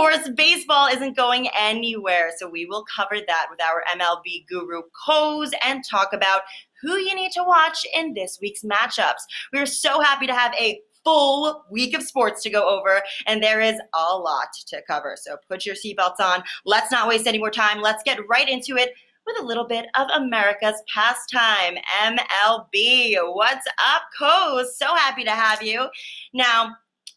course, baseball isn't going anywhere, so we will cover that with our MLB guru, Coz, and talk about who you need to watch in this week's matchups. We're so happy to have a full week of sports to go over, and there is a lot to cover. So put your seatbelts on. Let's not waste any more time. Let's get right into it with a little bit of America's pastime, MLB. What's up, Coz? So happy to have you. Now,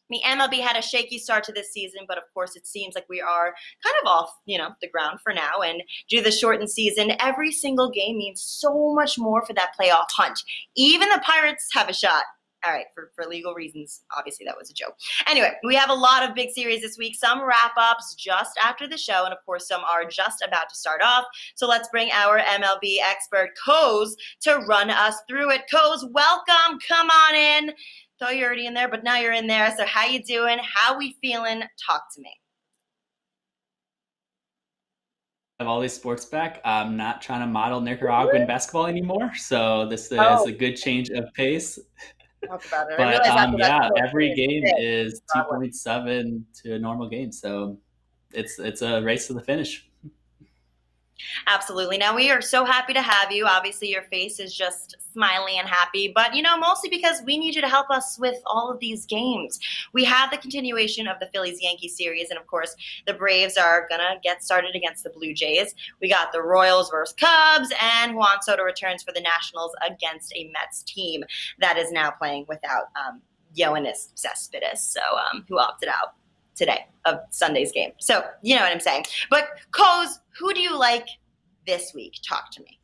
the MLB had a shaky start to this season, but of course it seems like we are kind of off, the ground for now. And due to the shortened season, every single game means so much more for that playoff hunt. Even the Pirates have a shot. All right, for legal reasons, obviously that was a joke. Anyway, we have a lot of big series this week, some wrap-ups just after the show, and of course some are just about to start off. So let's bring our MLB expert, Coz, to run us through it. Coz, welcome, come on in. Thought you're already in there, but now you're in there. So how you doing? How we feeling? Talk to me. Have all these sports back. I'm not trying to model Nicaraguan basketball anymore, so this is a good change of pace. Talk about it. But yeah, every game is 2.7 to a normal game, so it's a race to the finish. Absolutely. Now, we are so happy to have you. Obviously, your face is just smiley and happy, but, mostly because we need you to help us with all of these games. We have the continuation of the Phillies-Yankees series, and, of course, the Braves are going to get started against the Blue Jays. We got the Royals versus Cubs, and Juan Soto returns for the Nationals against a Mets team that is now playing without Yoenis Cespedes, so who opted out today of Sunday's game. So, you know what I'm saying. But, Coz, who do you like this week? Talk to me.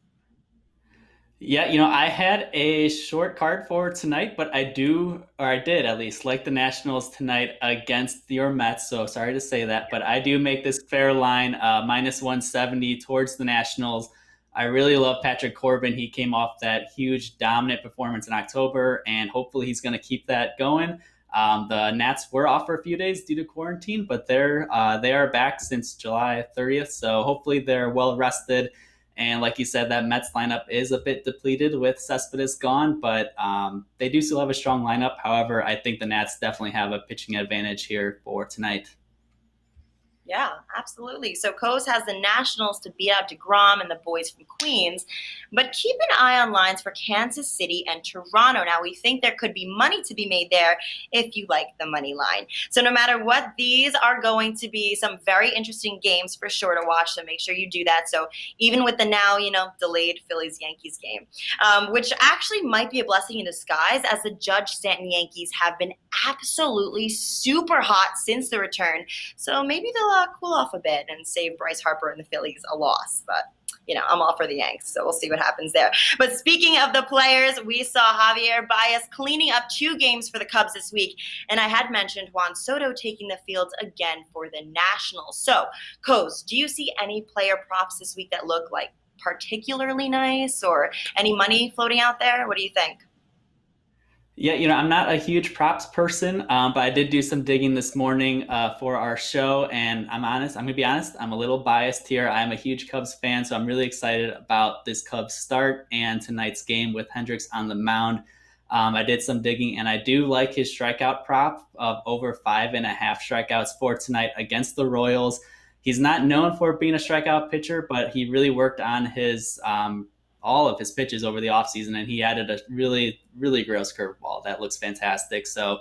Yeah, I had a short card for tonight, but I did at least like the Nationals tonight against your Mets. So sorry to say that, but I do make this fair line, minus 170 towards the Nationals. I really love Patrick Corbin. He came off that huge dominant performance in October, and hopefully he's going to keep that going. The Nats were off for a few days due to quarantine, but they are back since July 30th. So hopefully they're well rested. And like you said, that Mets lineup is a bit depleted with Cespedes gone, but they do still have a strong lineup. However, I think the Nats definitely have a pitching advantage here for tonight. Yeah, absolutely. So Coz has the Nationals to beat out DeGrom and the boys from Queens, but keep an eye on lines for Kansas City and Toronto. Now, we think there could be money to be made there if you like the money line. So no matter what, these are going to be some very interesting games for sure to watch, so make sure you do that. So even with the now, delayed Phillies-Yankees game, which actually might be a blessing in disguise, as the Judge Stanton Yankees have been absolutely super hot since the return. So maybe they'll cool off a bit and save Bryce Harper and the Phillies a loss. But, I'm all for the Yanks, so we'll see what happens there. But speaking of the players, we saw Javier Baez cleaning up 2 games for the Cubs this week. And I had mentioned Juan Soto taking the field again for the Nationals. So, Coz, do you see any player props this week that look like particularly nice, or any money floating out there? What do you think? Yeah, I'm not a huge props person, but I did do some digging this morning for our show, and I'm going to be honest, I'm a little biased here. I'm a huge Cubs fan, so I'm really excited about this Cubs start and tonight's game with Hendricks on the mound. I did some digging, and I do like his strikeout prop of over 5.5 strikeouts for tonight against the Royals. He's not known for being a strikeout pitcher, but he really worked on his all of his pitches over the offseason, and he added a really, really gross curveball that looks fantastic. So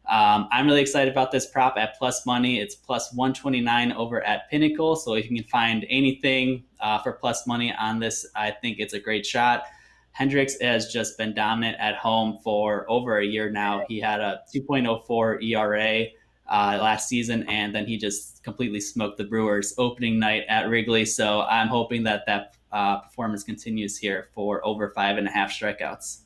I'm really excited about this prop at plus money. It's plus 129 over at Pinnacle. So if you can find anything for plus money on this, I think it's a great shot. Hendricks has just been dominant at home for over a year now. He had a 2.04 ERA last season, and then he just completely smoked the Brewers opening night at Wrigley. So I'm hoping that performance continues here for over 5.5 strikeouts.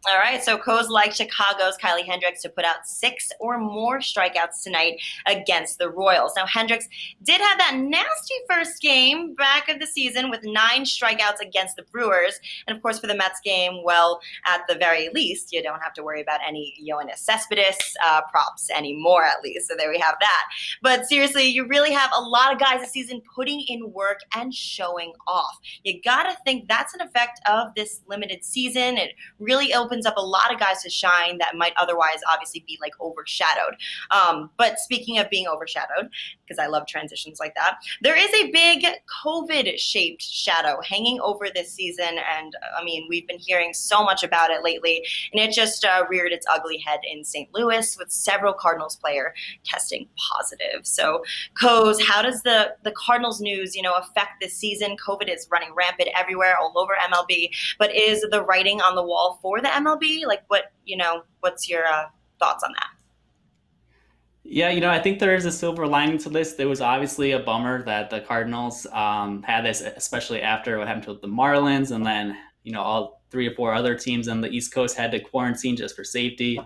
All right, so Coz likes Chicago's Kylie Hendricks to put out 6 or more strikeouts tonight against the Royals. Now, Hendricks did have that nasty first game back of the season with 9 strikeouts against the Brewers. And, of course, for the Mets game, well, at the very least, you don't have to worry about any Yoenis Cespedes props anymore, at least. So there we have that. But seriously, you really have a lot of guys this season putting in work and showing off. You got to think that's an effect of this limited season. It really opens opens up a lot of guys to shine that might otherwise obviously be like overshadowed. But speaking of being overshadowed, because I love transitions like that, there is a big COVID-shaped shadow hanging over this season. And I mean, we've been hearing so much about it lately, and it just reared its ugly head in St. Louis with several Cardinals player testing positive. So, Coz, how does the Cardinals news, affect this season? COVID is running rampant everywhere, all over MLB. But is the writing on the wall for the MLB? Like, what's your thoughts on that? Yeah, I think there is a silver lining to this. It was obviously a bummer that the Cardinals had this, especially after what happened to the Marlins, and then all 3 or 4 other teams on the East Coast had to quarantine just for safety.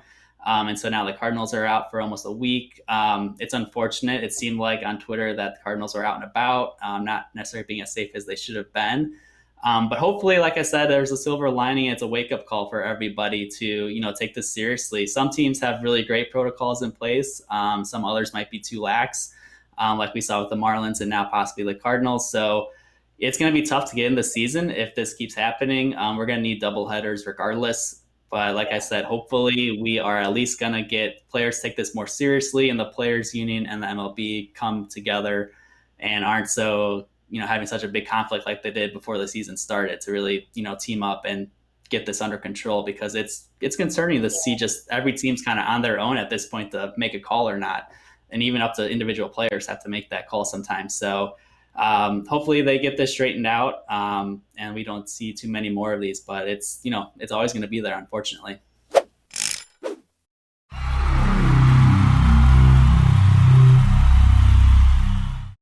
And so now the Cardinals are out for almost a week. It's unfortunate. It seemed like on Twitter that the Cardinals were out and about, not necessarily being as safe as they should have been. But hopefully, like I said, there's a silver lining. It's a wake-up call for everybody to, take this seriously. Some teams have really great protocols in place. Some others might be too lax, like we saw with the Marlins and now possibly the Cardinals. So it's going to be tough to get in the season if this keeps happening. We're going to need doubleheaders regardless. But like I said, hopefully we are at least going to get players take this more seriously, and the Players Union and the MLB come together and aren't so having such a big conflict like they did before the season started to really, team up and get this under control, because it's concerning to see just every team's kind of on their own at this point to make a call or not. And even up to individual players have to make that call sometimes. So hopefully they get this straightened out and we don't see too many more of these, but it's always going to be there, unfortunately.